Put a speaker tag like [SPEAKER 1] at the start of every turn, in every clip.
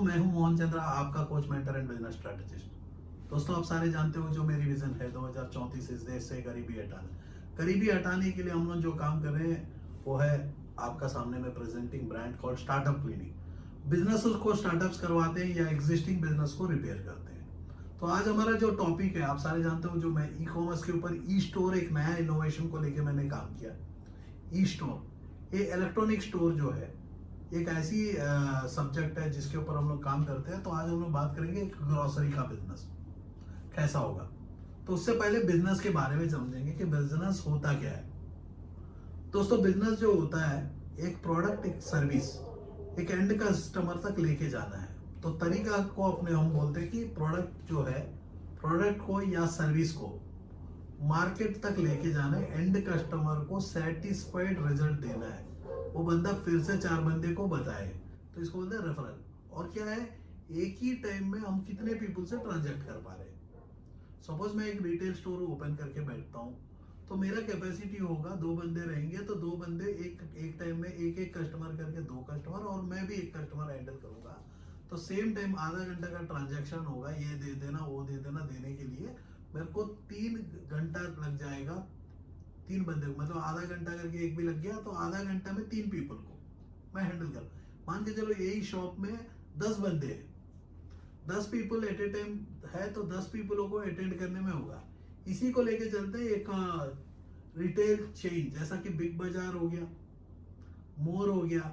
[SPEAKER 1] मैं हूं मोहन चंद्रा, आपका coach, mentor and business strategist. दोस्तों, आप सारे जानते हो जो मेरी विजन है 2034 इस देश से गरीबी हटाना। गरीबी हटाने के लिए हम लोग जो काम कर रहे हैं वो है आपका सामने में presenting brand called startup clinic. Business को स्टार्टअप्स करवाते हैं या एग्जिस्टिंग बिजनेस को रिपेयर करते हैं। तो आज हमारा जो टॉपिक है, आप सारे जानते हो, जो मैं ई कॉमर्स के ऊपर ई स्टोर, एक नया इनोवेशन को लेकर मैंने काम किया। ई स्टोर, ये इलेक्ट्रॉनिक स्टोर जो है, एक ऐसी सब्जेक्ट है जिसके ऊपर हम लोग काम करते हैं। तो आज हम लोग बात करेंगे एक ग्रोसरी का बिजनेस कैसा होगा। तो उससे पहले बिजनेस के बारे में समझेंगे कि बिजनेस होता क्या है। दोस्तों, बिजनेस जो होता है, एक प्रोडक्ट, एक सर्विस, एक एंड कस्टमर तक लेके जाना है। तो तरीका को अपने हम बोलते हैं कि प्रोडक्ट जो है, प्रोडक्ट को या सर्विस को मार्केट तक लेके जाना है, एंड कस्टमर को सेटिस्फाइड रिजल्ट देना है, वो बंदा फिर से 4 बंदे को बताए। तो इसको बोलते हैं रेफरल। और क्या है, एक ही टाइम में हम कितने पीपल से ट्रांजैक्ट कर पा रहे हैं। सपोज मैं एक रिटेल स्टोर ओपन करके बैठता हूँ, तो मेरा कैपेसिटी होगा 2 बंदे रहेंगे, तो 2 बंदे एक टाइम में एक कस्टमर करके 2 कस्टमर, और मैं भी एक कस्टमर हैंडल करूंगा। तो सेम टाइम आधा घंटा का ट्रांजैक्शन होगा, ये दे देना वो दे देना, देने के लिए मेरे को 3 घंटा लग जाएगा। 3 बंदे को, मतलब आधा घंटा करके एक भी लग गया, तो आधा घंटा में 3 पीपल को मैं हैंडल कर। मान के चलो यही शॉप में 10 बंदे हैं, 10 पीपल एट ए टाइम है, तो 10 पीपलों को अटेंड करने में होगा। इसी को लेके चलते हैं एक रिटेल चेन, जैसा कि बिग बाजार हो गया, मोर हो गया,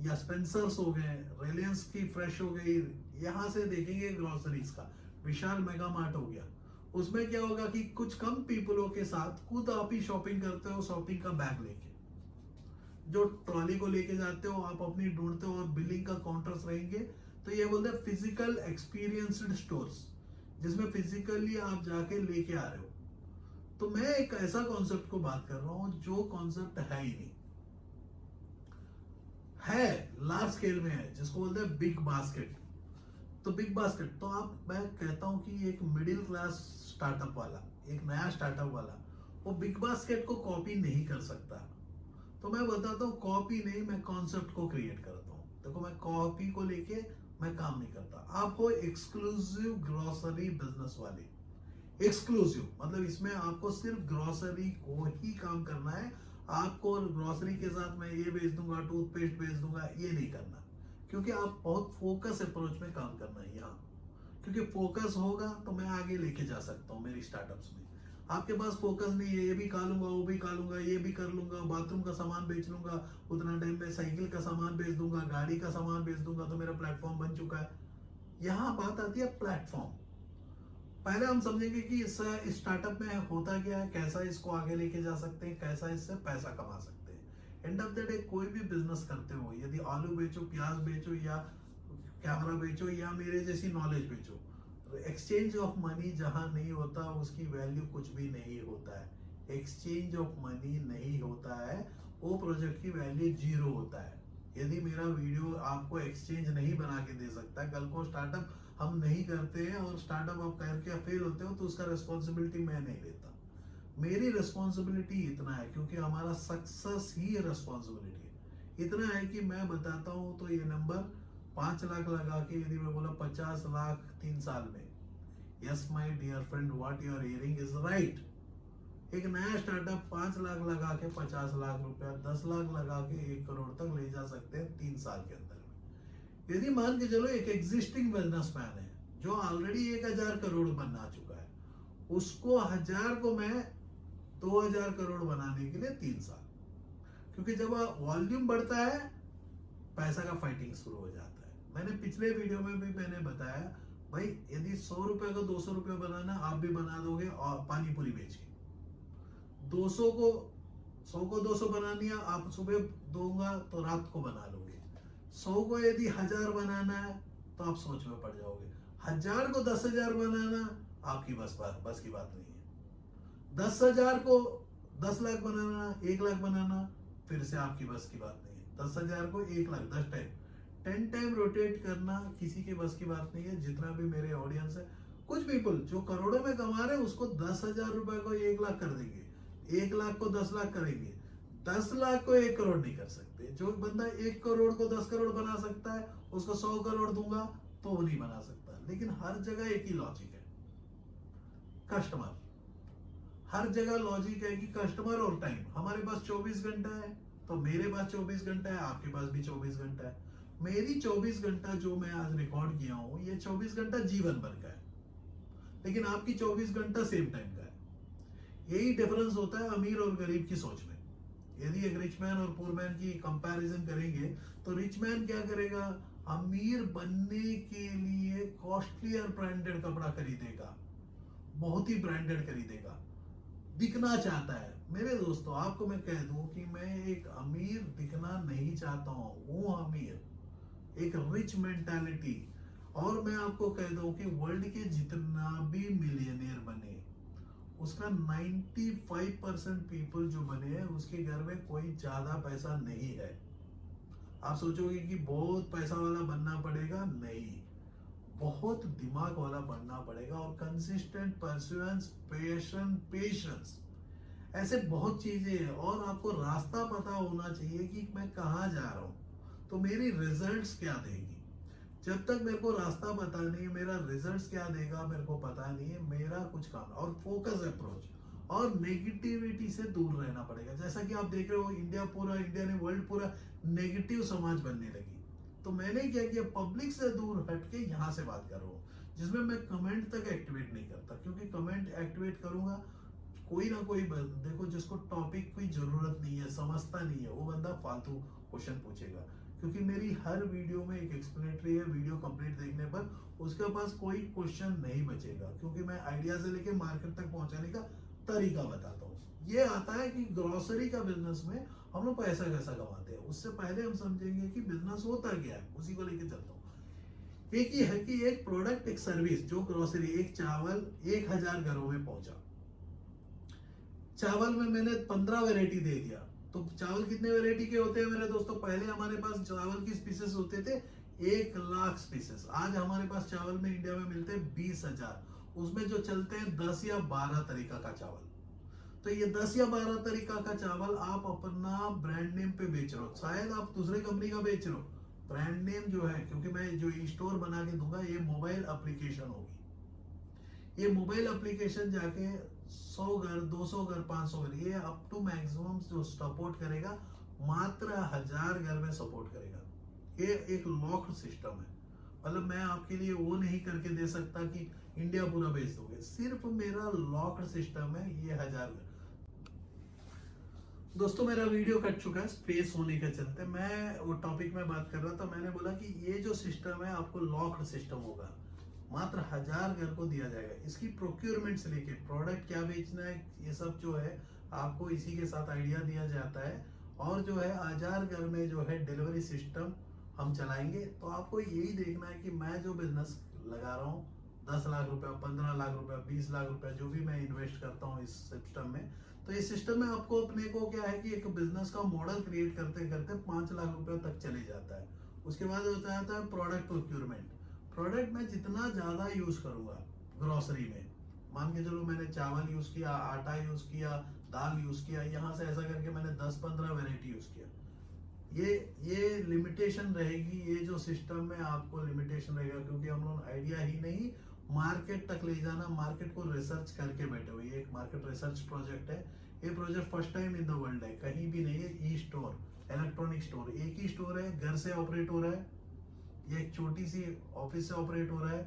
[SPEAKER 1] या स्पेंसर्स हो गए, रिलायंस की फ्रेश हो गई। यहां से देखेंगे ग्रोसरीज का विशाल मेगा मार्ट हो गया। उसमें क्या होगा कि कुछ कम पीपलों के साथ खुद आप ही शॉपिंग करते हो, शॉपिंग का बैग लेके, जो ट्रॉली को लेके जाते हो, आप अपनी ढूंढते हो, और बिलिंग का काउंटर्स रहेंगे। तो ये बोलते हैं फिजिकल एक्सपीरियंस्ड स्टोर्स, जिसमें फिजिकली आप जाके लेके आ रहे हो। तो मैं एक ऐसा कॉन्सेप्ट को बात कर रहा हूं जो कॉन्सेप्ट है ही नहीं, है लार्ज स्केल में है, जिसको बोलते हैं बिग बास्केट। तो बिग बास्केट, तो आप, मैं कहता हूं कि एक मिडिल क्लास स्टार्टअप वाला, एक नया स्टार्टअप वाला, वो बिग बास्केट को कॉपी नहीं कर सकता। तो मैं बताता हूँ, कॉपी नहीं, मैं कॉन्सेप्ट को क्रिएट करता हूँ। देखो, मैं कॉपी को लेके मैं काम नहीं करता। आप हो एक्सक्लूसिव ग्रोसरी बिजनेस वाले। एक्सक्लूसिव मतलब इसमें आपको सिर्फ ग्रोसरी को ही काम करना है। आपको ग्रोसरी के साथ मैं ये बेच दूंगा, टूथपेस्ट बेच दूंगा, ये नहीं करना। क्योंकि आप बहुत फोकस अप्रोच में काम करना है यहाँ। क्योंकि फोकस होगा तो मैं आगे लेके जा सकता हूँ मेरी स्टार्टअप्स में। आपके पास फोकस नहीं है, ये भी खा लूंगा, वो भी खा लूंगा, ये भी कर लूंगा, बाथरूम का सामान बेच लूंगा, उतना टाइम में साइकिल का सामान बेच दूंगा, गाड़ी का सामान बेच दूंगा, तो मेरा प्लेटफॉर्म बन चुका है। यहाँ बात आती है प्लेटफॉर्म। पहले हम समझेंगे कि इस स्टार्टअप में होता क्या है, कैसा इसको आगे लेके जा सकते हैं, कैसा इससे पैसा कमा सकते हैं। एंड ऑफ द डे कोई भी बिजनेस करते हो, यदि आलू बेचो, प्याज बेचो, या कैमरा बेचो, या मेरे जैसी नॉलेज बेचो, एक्सचेंज ऑफ मनी जहां नहीं होता उसकी वैल्यू कुछ भी नहीं होता है। एक्सचेंज ऑफ मनी नहीं होता है, वो प्रोजेक्ट की वैल्यू 0 होता है। यदि मेरा वीडियो आपको एक्सचेंज नहीं बना के दे सकता, कल को स्टार्टअप हम नहीं करते हैं और स्टार्टअप आप करके फेल होते हो, तो उसका रिस्पॉन्सिबिलिटी मैं नहीं लेता। मेरी रिस्पॉन्सिबिलिटी इतना है, क्योंकि हमारा सक्सेस ही रिस्पॉन्सिबिलिटी है। इतना है कि मैं बताता हूं, तो ये नंबर 5 लाख लगा के, यदि मैं बोला 50 लाख 3 साल में, yes my dear friend, what you are hearing is right. एक नया स्टार्टअप 5 लाख लगा के 50 लाख रुपया, 10 लाख लगा के 1 करोड़ तक ले जा सकते हैं 3 साल के अंदर में। यदि मान के चलो एक एग्जिस्टिंग बिजनेसमैन है जो ऑलरेडी 1000 करोड़ बना चुका है, उसको 1000 को मैं 2000 करोड़ बनाने के लिए 3 साल। क्योंकि जब वॉल्यूम बढ़ता है, पैसा का फाइटिंग शुरू हो जाता है। मैंने पिछले वीडियो में भी मैंने बताया, भाई यदि 100 रुपए को 200 रुपए बनाना, आप भी बना दोगे, और पानी पूरी बेच के 200 को 100 को 200 बनानी है, आप सुबह दूंगा तो रात को बना लोगे। 100 को यदि 1000 बनाना है, तो आप सोच में पड़ जाओगे। 1000 को 10,000 बनाना आपकी बस की बात नहीं है। 10,000 को 10 लाख बनाना, 1 लाख बनाना, फिर से आपकी बस की बात नहीं है। 10,000 को 1 लाख 10 टाइम रोटेट करना किसी के बस की बात नहीं है। जितना भी मेरे ऑडियंस है, कुछ पीपल जो करोड़ों में कमा रहे हैं, उसको 10,000 रुपए को 1 लाख कर देंगे, 1 लाख को 10 लाख करेंगे, 10 लाख को 1 करोड़ नहीं कर सकते। जो बंदा 1 करोड़ को 10 करोड़ बना सकता है, उसको 100 करोड़ दूंगा तो वो नहीं बना सकता। लेकिन हर जगह एक ही लॉजिक है, कस्टमर। हर जगह लॉजिक है कि कस्टमर और टाइम। हमारे पास 24 घंटा है, तो मेरे पास 24 घंटा है, आपके पास भी 24 घंटा है। मेरी 24 घंटा जो मैं आज रिकॉर्ड किया हूं, ये 24 घंटा जीवन भर का है, लेकिन आपकी 24 घंटा सेम टाइम का है। यही डिफरेंस होता है अमीर और गरीब की सोच में। यदि एक रिच मैन और पुअर मैन की कंपैरिजन करेंगे, तो रिच मैन क्या करेगा, अमीर बनने के लिए कॉस्टली और ब्रांडेड कपड़ा खरीदेगा, बहुत ही ब्रांडेड खरीदेगा, दिखना चाहता है। मेरे दोस्तों, आपको मैं कह दूं कि मैं एक अमीर दिखना नहीं चाहता हूं, वो अमीर एक रिच मेंटालिटी। और मैं आपको कह दूं कि वर्ल्ड के जितना भी मिलियनियर बने, उसका 95% पीपल जो बने हैं, उसके घर में कोई ज्यादा पैसा नहीं है। आप सोचोगे कि बहुत पैसा वाला बनना पड़ेगा, नहीं, बहुत दिमाग वाला बनना पड़ेगा, और कंसिस्टेंट परसिस्टेंस, पेशेंस, ऐसे बहुत चीजें हैं। और आपको रास्ता पता होना चाहिए कि मैं कहाँ जा रहा हूँ, तो मेरी रिजल्ट्स क्या देगी। जब तक मेरे को रास्ता पता नहीं है, मेरा रिजल्ट्स क्या देगा मेरे को पता नहीं है, मेरा कुछ काम। और फोकस अप्रोच और नेगेटिविटी से दूर रहना पड़ेगा। जैसा कि आप देख रहे हो, इंडिया ने वर्ल्ड पूरा नेगेटिव समाज बनने लगी। तो मैंने क्या किया, पब्लिक से दूर हटके यहाँ से बात कर रहा हूँ, जिसमें मैं कमेंट तक एक्टिवेट नहीं करता, क्योंकि कमेंट एक्टिवेट करूंगा, कोई ना कोई देखो, जिसको टॉपिक कोई जरूरत नहीं है, समझता नहीं है, वो बंदा फालतू क्वेश्चन पूछेगा। क्योंकि मेरी हर वीडियो में एक एक्सप्लेनेटरी है, वीडियो कंप्लीट देखने पर उसके पास कोई क्वेश्चन नहीं बचेगा, क्योंकि मैं आइडिया से लेके मार्केट तक पहुंचाने का तरीका बताता हूँ। ये आता है कि ग्रोसरी का बिजनेस में हम लोग पैसा कैसा कमाते हैं। उससे पहले हम समझेंगे कि बिजनेस होता क्या है, उसी को लेके चलता हूँ। एक ही है कि एक प्रोडक्ट, एक सर्विस, जो ग्रोसरी, एक चावल 1000 घरों में पहुंचा। चावल में मैंने 15 वेराइटी दे दिया। तो चावल कितने वेराइटी के होते हैं मेरे दोस्तों? पहले हमारे पास चावल की स्पीसीज होते थे 1 लाख स्पीसीज। आज हमारे पास चावल में इंडिया में मिलते हैं 20,000। उसमें जो चलते हैं 10 या 12 तरीका का चावल। तो ये 10 या 12 तरीका का चावल आप अपना ब्रांड नेम पे बेच रहे हो, शायद आप दूसरे कंपनी का बेच रहे हो। ब्रांड नेम जो है, क्योंकि मैं जो स्टोर बना के दूंगा, ये मोबाइल एप्लीकेशन होगी। ये मोबाइल एप्लीकेशन जाके 100 घर, 200 घर, 500 घर, ये अप टू मैक्सिमम जो सपोर्ट करेगा, मात्र 1000 घर में सपोर्ट करेगा। ये एक लॉक्ड सिस्टम है। मतलब मैं आपके लिए वो नहीं करके दे सकता कि इंडिया पूरा बेच दोगे, सिर्फ मेरा लॉक्ड सिस्टम है, ये 1000 घर। दोस्तों, मेरा वीडियो कट चुका है स्पेस होने के चलते। मैं वो टॉपिक में बात कर रहा था, मैंने बोला कि ये जो सिस्टम है आपको लॉक्ड सिस्टम होगा, मात्र 1000 घर को दिया जाएगा। इसकी प्रोक्योरमेंट से लेके प्रोडक्ट क्या बेचना है, ये सब जो है आपको इसी के साथ आइडिया दिया जाता है। और जो है 1000 घर में जो है डिलीवरी सिस्टम हम चलाएंगे। तो आपको यही देखना है कि मैं जो बिजनेस लगा रहा हूँ, 10 लाख रुपया, 15 लाख रुपया, 20 लाख रुपया, जो भी मैं इन्वेस्ट करता हूँ इस सिस्टम में, तो इस सिस्टम में आपको अपने को क्या है कि एक बिजनेस का मॉडल क्रिएट करते करते 5 लाख रुपए तक चले जाता है। उसके बाद होता है प्रोडक्ट प्रोक्योरमेंट। प्रोडक्ट मैं जितना ज्यादा यूज करूंगा ग्रोसरी में, मान के चलो मैंने चावल यूज किया, आटा यूज किया, दाल यूज किया, यहाँ से ऐसा करके मैंने 10-15 वेराइटी यूज किया। ये लिमिटेशन रहेगी, ये जो सिस्टम में आपको लिमिटेशन रहेगा, क्योंकि हम लोग आइडिया ही नहीं मार्केट तक ले जाना, मार्केट को रिसर्च करके बैठे हुए। ये एक मार्केट रिसर्च प्रोजेक्ट है। ये project first time in the world है, कहीं भी नहीं है। ई स्टोर, इलेक्ट्रॉनिक स्टोर, एक ही स्टोर है, घर से ऑपरेट हो रहा है। ये एक छोटी सी ऑफिस से ऑपरेट हो रहा है।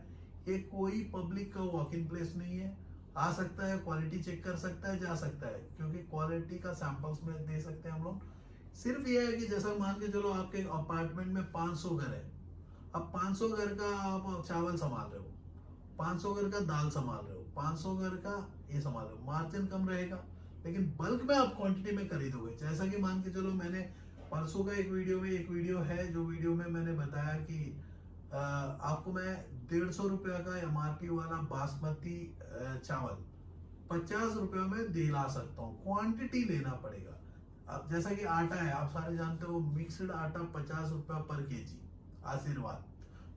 [SPEAKER 1] ये कोई पब्लिक का वॉक इन प्लेस नहीं है। आ सकता है, क्वालिटी चेक कर सकता है, जा सकता है, क्योंकि क्वालिटी का सैंपल्स में दे सकते हैं हम लोग। सिर्फ ये है कि जैसा मान के चलो आपके अपार्टमेंट में 500 घर है, अब 500 घर का आप चावल संभाल रहे हो, 500 घर का दाल संभाल रहे हो, 500 घर का ये संभाल रहे हो, मार्जिन कम रहेगा, लेकिन बल्क में आप क्वांटिटी में खरीदोगे। जैसा कि मान के चलो मैंने परसों का एक वीडियो है, जो वीडियो में मैंने बताया कि आपको मैं 150 रुपया का एमआरपी वाला बासमती चावल 50 रुपये में दिला सकता हूँ। क्वांटिटी लेना पड़ेगा। अब जैसा कि आटा है, आप सारे जानते हो, मिक्सड आटा 50 रुपया पर केजी, आशीर्वाद।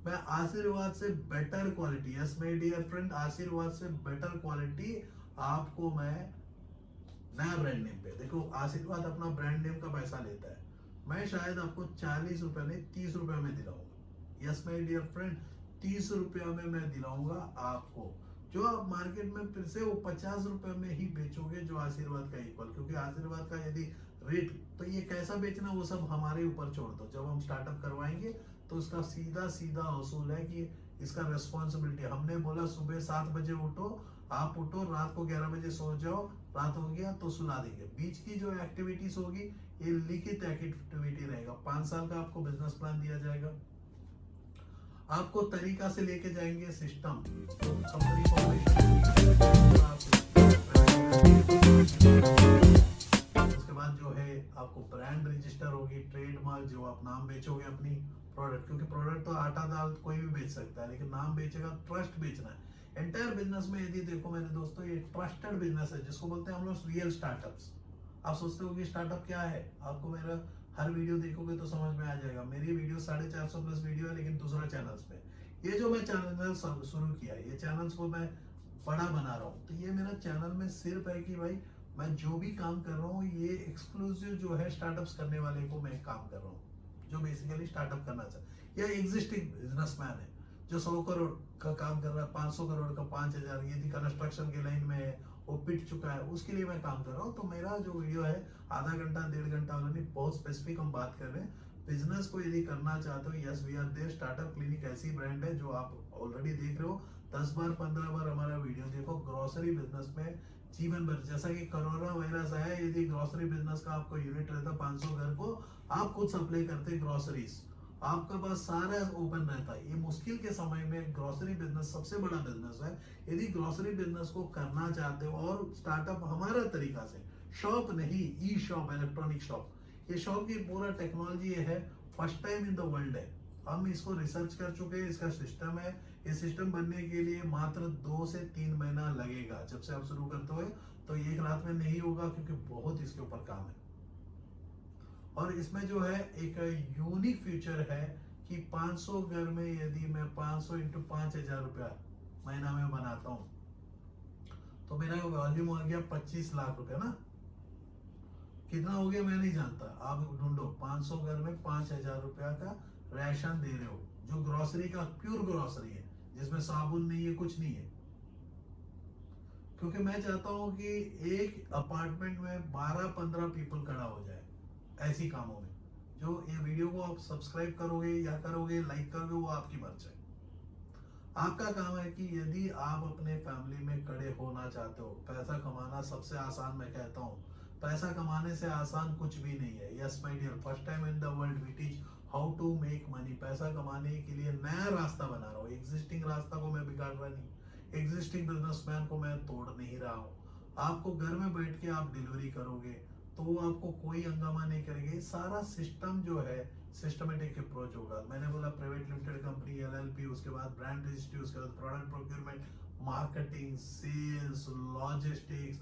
[SPEAKER 1] मैं आशीर्वाद से better quality, yes my dear friend, Aashirvaad से बेटर क्वालिटी आपको मैं नया ब्रांड नेम पे। देखो आशीर्वाद अपना ब्रांड नेम का पैसा लेता है, मैं शायद आपको 40 रुपए नहीं 30 रुपए में दिलाऊंगा। यस माय डियर फ्रेंड, 30 रुपया में मैं दिलाऊंगा आपको, जो आप मार्केट में फिर से वो 50 रुपए में ही बेचोगे, जो आशीर्वाद का इक्वल। क्योंकि आशीर्वाद का यदि रेट, तो ये कैसा बेचना वो सब हमारे ऊपर छोड़ दो। जब हम स्टार्टअप करवाएंगे तो उसका सीधा सीधा असूल है कि इसका रेस्पॉन्सिबिलिटी, हमने बोला सुबह 7 बजे उठो, आप उठो, रात को 11 बजे सो जाओ, रात हो गया तो सुला देंगे। बीच की जो एक्टिविटीज होगी ये लिखित एक्टिविटी रहेगा। 5 साल का आपको बिजनेस प्लान दिया जाएगा, आपको तरीका से लेके जाएंगे सिस्टम, कंपनी उसके बाद जो है आपको ब्रांड रजिस्टर होगी, ट्रेडमार्क, जो आप नाम बेचोगे अपनी प्रोडक्ट, क्योंकि प्रोडक्ट तो आटा दाल कोई भी बेच सकता है, लेकिन नाम बेचेगा, ट्रस्ट बेचना है। एंटायर बिजनेस में यदि देखो मेरे दोस्तों, ये ट्रस्टेड बिजनेस है, जिसको बोलते हैं हम लोग रियल स्टार्टअप्स। आप सोचते हो कि स्टार्टअप क्या है, आपको मेरा हर वीडियो देखोगे तो समझ में आ जाएगा। मेरी वीडियो 450 प्लस वीडियो है, लेकिन दूसरा चैनल्स पे। ये जो मैं चैनल शुरू किया, ये चैनल्स को मैं बड़ा बना रहा हूँ, तो ये मेरा चैनल में सिर्फ है कि भाई मैं जो भी काम कर रहा हूँ ये एक्सक्लूसिव जो है स्टार्टअप्स करने वाले को मैं काम कर रहा हूँ, जो बेसिकली स्टार्टअप करना चाहता है, या एग्जिस्टिंग बिजनेसमैन है जो 100 करोड़ का काम कर रहा है, 500 करोड़ का 5000, यदि कंस्ट्रक्शन के लाइन में है, वो पिट चुका है, उसके लिए मैं काम कर रहा हूँ। तो मेरा जो वीडियो है आधा घंटा 1.5 घंटा वाला नहीं, बहुत स्पेसिफिक हम बात कर रहे हैं। बिजनेस को यदि करना चाहते हो, yes we are there. Startup clinic ऐसी ब्रांड है जो आप ऑलरेडी देख रहे हो, 10 बार 15 बार हमारा वीडियो देखो। ग्रोसरी बिजनेस में जीवन भर, जैसा कि कोरोना वायरस आया, यदि ग्रोसरी बिजनेस का आपको यूनिट रहता 500 घर को, आप खुद सप्लाई करते ग्रोसरीज, आपका पास सारा ओपन रहता है। ये मुश्किल के समय में ग्रोसरी बिजनेस सबसे बड़ा बिजनेस है। यदि ग्रोसरी बिजनेस को करना चाहते हो, और स्टार्टअप हमारा तरीका से, शॉप नहीं, ई शॉप, इलेक्ट्रॉनिक शॉप, ये शॉप की पूरा टेक्नोलॉजी है, first time in the world है। हम इसको रिसर्च कर चुके हैं, इसका सिस्टम है। ये सिस्टम बनने के लिए मात्र 2 से 3 महीना लगेगा। जब से आप शुरू करते हो तो एक रात में नहीं होगा, क्योंकि बहुत इसके ऊपर काम है। और इसमें जो है एक यूनिक फीचर है कि 500 घर में यदि मैं 500 इंटू 5000 रुपया महीना में बनाता हूँ, तो मेरा वॉल्यूम हो गया 25 लाख रुपया ना। कितना हो गया मैं नहीं जानता, आप ढूंढो। 500 घर में 5000 रुपया का राशन दे रहे हो, जो ग्रोसरी का प्योर ग्रोसरी है, जिसमें साबुन नहीं है, कुछ नहीं है। क्योंकि मैं चाहता हूं कि एक अपार्टमेंट में 12-15 पीपल खड़ा हो जाए ऐसी कामों में। जो ये वीडियो को आप सब्सक्राइब करोगे या करोगे, लाइक करोगे, वो आपकी मर्जी है। आपका काम है कि यदि आप अपने फैमिली में खड़े होना चाहते हो, पैसा कमाना सबसे आसान, मैं कहता हूँ पैसा कमाने से आसान कुछ भी नहीं है। Yes my dear, first time in the world we teach how to make money. पैसा कमाने के लिए नया रास्ता बना रहा हूँ, एग्जिस्टिंग रास्ता को मैं बिगाड़ रहा नहीं, एग्जिस्टिंग बिजनेसमैन को मैं तोड़ नहीं रहा हूँ। आपको घर में बैठ के आप डिलीवरी करोगे तो आपको कोई हंगामा नहीं करेंगे। सारा सिस्टम जो है सिस्टमेटिक अप्रोच होगा। मैंने बोला प्राइवेट लिमिटेड कंपनी, एलएलपी, उसके बाद ब्रांड रजिस्ट्री, उसके बाद product procurement, marketing, sales, logistics,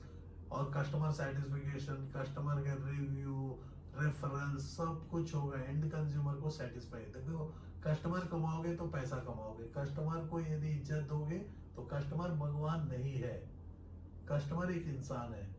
[SPEAKER 1] और कस्टमर सेटिस्फिकेशन, कस्टमर का रिव्यू, रेफरेंस, सब कुछ होगा। एंड कंज्यूमर को सेटिस्फाई, देखो कस्टमर कमाओगे तो पैसा कमाओगे। कस्टमर को यदि इज्जत दोगे तो कस्टमर भगवान नहीं है, कस्टमर एक इंसान है।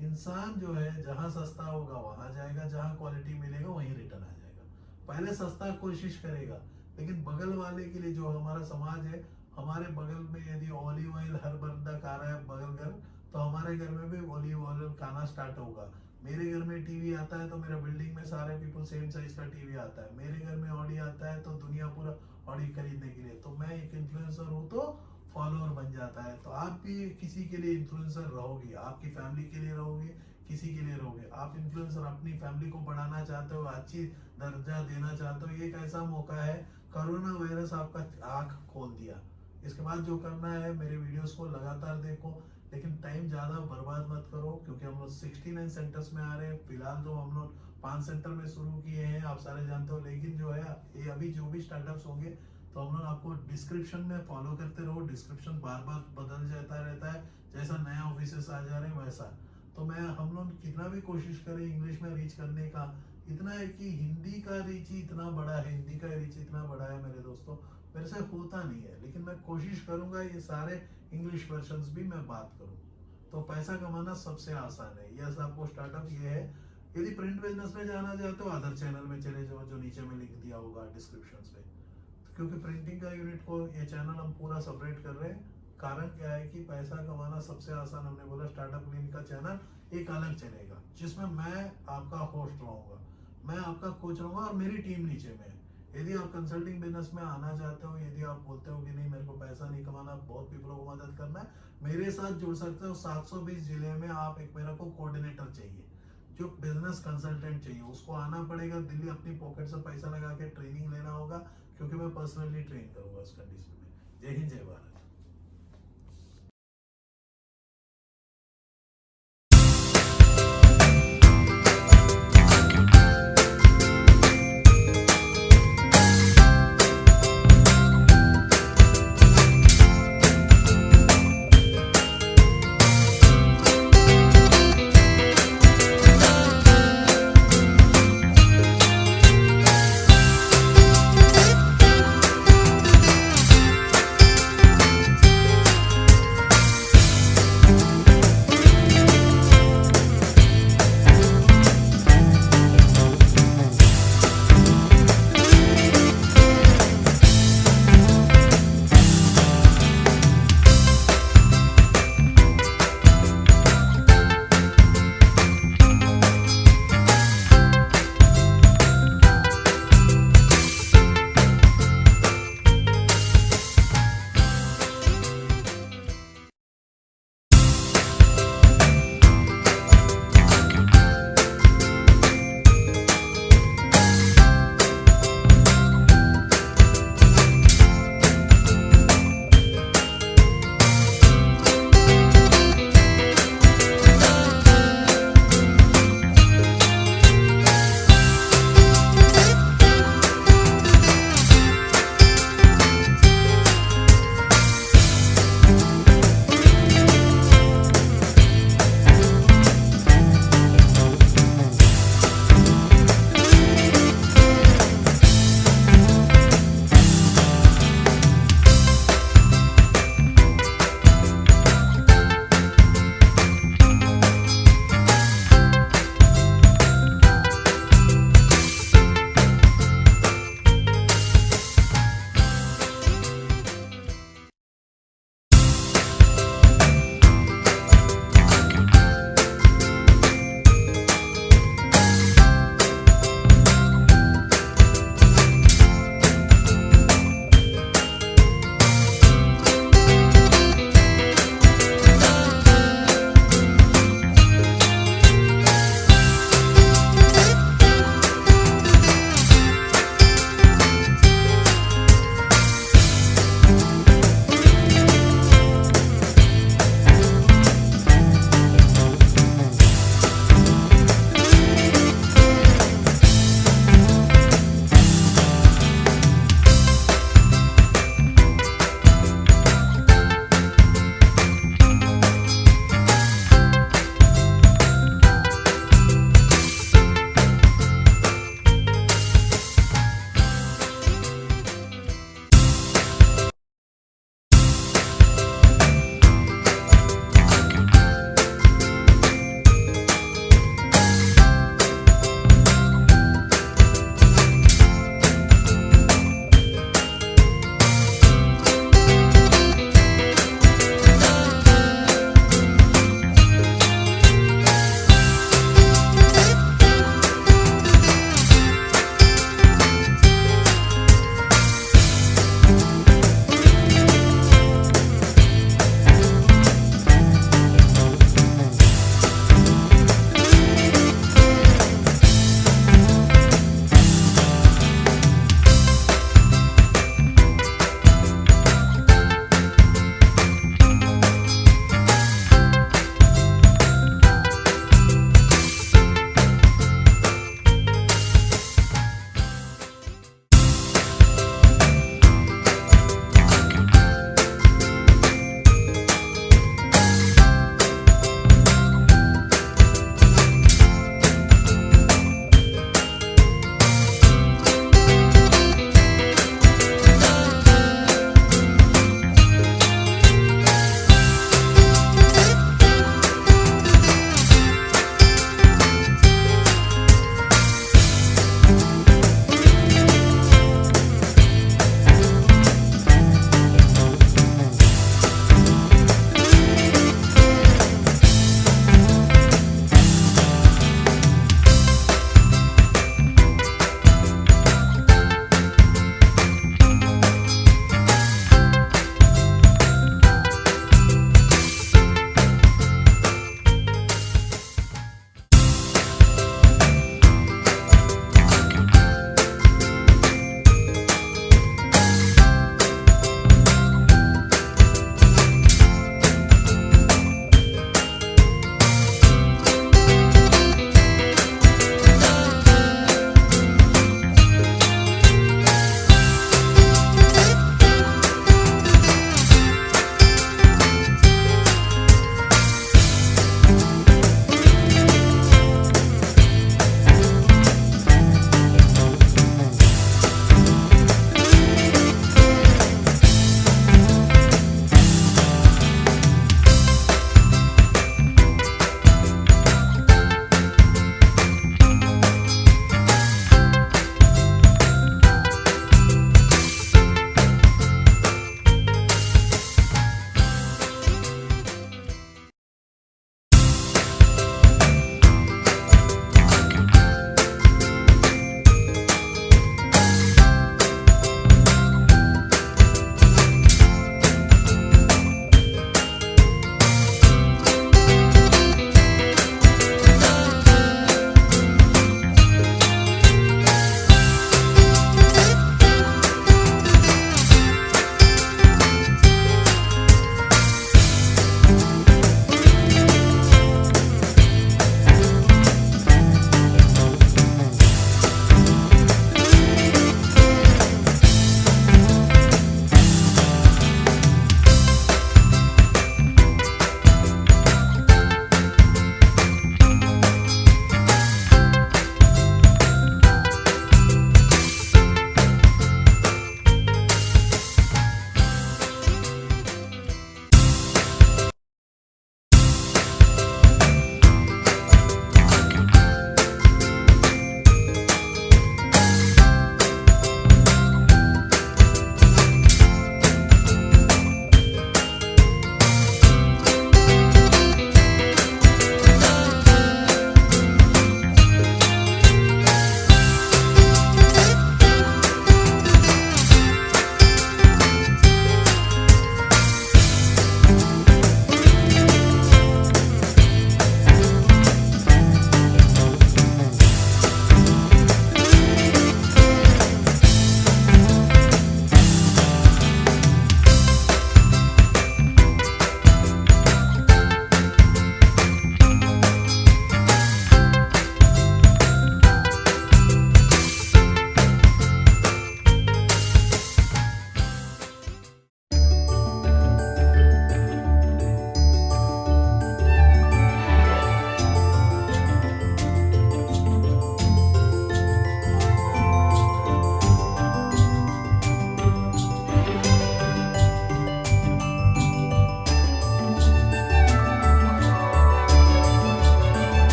[SPEAKER 1] इंसान जो है जहां सस्ता होगा वहां जाएगा, जहां क्वालिटी मिलेगा वहीं रिटर्न आ जाएगा। पहले सस्ता कोशिश करेगा, लेकिन बगल वाले के लिए, जो हमारा समाज है, हमारे बगल में यदि ऑलिव ऑयल हर बंदा खा रहा है बगल घर, तो हमारे घर में भी ऑलिव ऑयल खाना स्टार्ट होगा। मेरे घर में टीवी आता है तो मेरा बिल्डिंग में सारे पीपल सेम साइज का टीवी आता है। मेरे घर में ऑडी आता है तो दुनिया पूरा ऑडी खरीदने के लिए, तो मैं एक इन्फ्लुएंसर हूँ तो फॉलोअर बन जाता है। तो आप भी किसी के लिए इन्फ्लुएंसर रहोगे, आपकी फैमिली के लिए रहोगे, किसी के लिए रहोगे। आप इन्फ्लुएंसर अपनी फैमिली को बढ़ाना चाहते हो, अच्छी दर्जा देना चाहते हो, एक ऐसा मौका है। कोरोना वायरस आपका आंख खोल दिया। इसके बाद जो करना है, मेरे वीडियोस को लगातार देखो, लेकिन टाइम ज्यादा बर्बाद मत करो, क्योंकि हम लोग 69 सेंटर्स में आ रहे हैं। फिलहाल तो हम लोग 5 सेंटर में शुरू किए हैं, आप सारे जानते हो। लेकिन जो है ये अभी जो भी स्टार्टअप्स होंगे, तो हम लोग आपको डिस्क्रिप्शन में फॉलो करते रहो। डिस्क्रिप्शन बार बार बदल जाता रहता है, जैसा नया ऑफिसेस आ जा रहे हैं वैसा। तो मैं हम लोग कितना भी कोशिश करें इंग्लिश में रीच करने का, इतना है कि हिंदी का रीच ही इतना बड़ा है, हिंदी का रीच इतना बड़ा है मेरे दोस्तों, मेरे से होता नहीं है। लेकिन मैं कोशिश करूंगा ये सारे इंग्लिश वर्जन्स भी मैं बात करूं। तो पैसा कमाना सबसे आसान है। यस, आपको स्टार्टअप ये है। यदि प्रिंट बिजनेस में जाना चाहते हो, अदर चैनल में चले जाओ, जो नीचे में लिंक दिया होगा डिस्क्रिप्शन में। क्योंकि प्रिंटिंग का यूनिट को ये चैनल हम पूरा सेपरेट कर रहे हैं। कारण क्या है कि पैसा कमाना सबसे आसान, हमने बोला स्टार्टअप क्लिनिक का चैनल एक अलग चलेगा, जिसमें मैं आपका होस्ट रहूंगा, मैं आपका कोच रहूंगा और मेरी टीम नीचे में है। यदि आप कंसल्टिंग बिजनेस में आना चाहते हो, यदि आप बोलते हो कि नहीं मेरे को पैसा नहीं कमाना, बहुत पीपलों को मदद करना है, मेरे साथ जुड़ सकते हो। 720 जिले में आप एक मेरा को कोऑर्डिनेटर चाहिए, जो बिजनेस कंसल्टेंट चाहिए, उसको आना पड़ेगा दिल्ली, अपनी पॉकेट से पैसा लगा के ट्रेनिंग लेना होगा, क्योंकि मैं पर्सनली ट्रेन करूंगा उस कंडीशन में। जय हिंद, जय Bharat.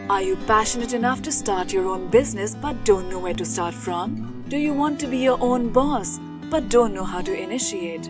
[SPEAKER 2] Are you passionate enough to start your own business but don't know where to start from? Do you want to be your own boss but don't know how to initiate?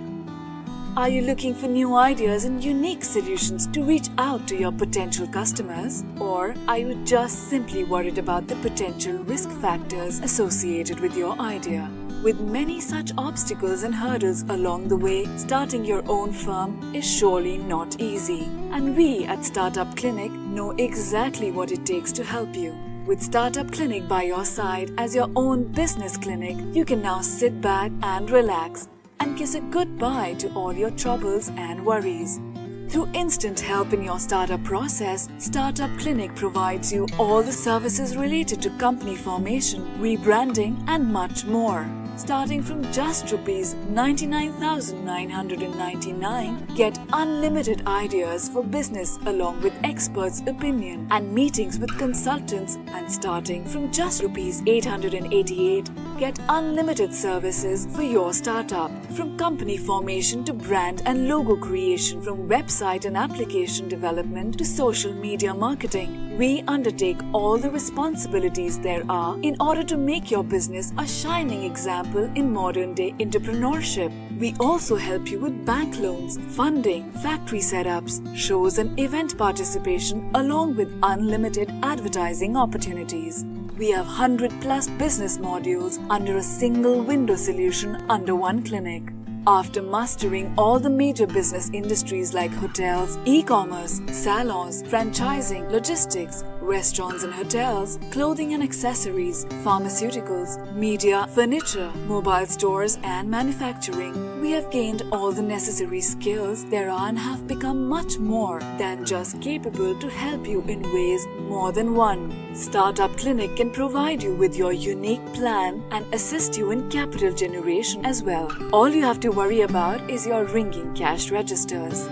[SPEAKER 2] Are you looking for new ideas and unique solutions to reach out to your potential customers? Or are you just simply worried about the potential risk factors associated with your idea? With many such obstacles and hurdles along the way, starting your own firm is surely not easy. And we at Startup Clinic know exactly what it takes to help you. With Startup Clinic by your side as your own business clinic, you can now sit back and relax and kiss a goodbye to all your troubles and worries. Through instant help in your startup process, Startup Clinic provides you all the services related to company formation, rebranding and much more. Starting from just Rs 99,999, get unlimited ideas for business along with experts' opinion and meetings with consultants, and starting from just Rs 888, get unlimited services for your startup. From company formation to brand and logo creation, from website and application development to social media marketing, we undertake all the responsibilities there are in order to make your business a shining example in modern-day entrepreneurship. We also help you with bank loans, funding, factory setups, shows and event participation along with unlimited advertising opportunities. We have 100+ business modules under a single window solution under one clinic. After mastering all the major business industries like hotels, e-commerce, salons, franchising, logistics, restaurants and hotels, clothing and accessories, pharmaceuticals, media, furniture, mobile stores and manufacturing, we have gained all the necessary skills there are and have become much more than just capable to help you in ways more than one. Startup Clinic can provide you with your unique plan and assist you in capital generation as well. All you have to worry about is your ringing cash registers.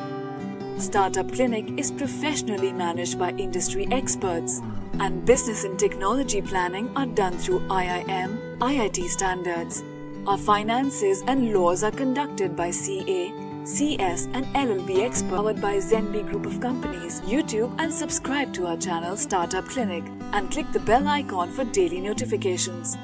[SPEAKER 2] Startup Clinic is professionally managed by industry experts, and business and technology planning are done through IIM, IIT standards. Our finances and laws are conducted by CA, CS and LLB experts, powered by Zenby Group of Companies. YouTube and subscribe to our channel Startup Clinic and click the bell icon for daily notifications.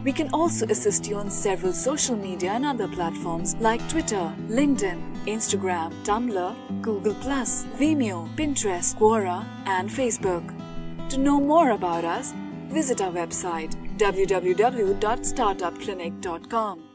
[SPEAKER 2] We can also assist you on several social media and other platforms like Twitter, LinkedIn, Instagram, Tumblr, Google+, Vimeo, Pinterest, Quora and Facebook. To know more about us, visit our website www.startupclinic.com.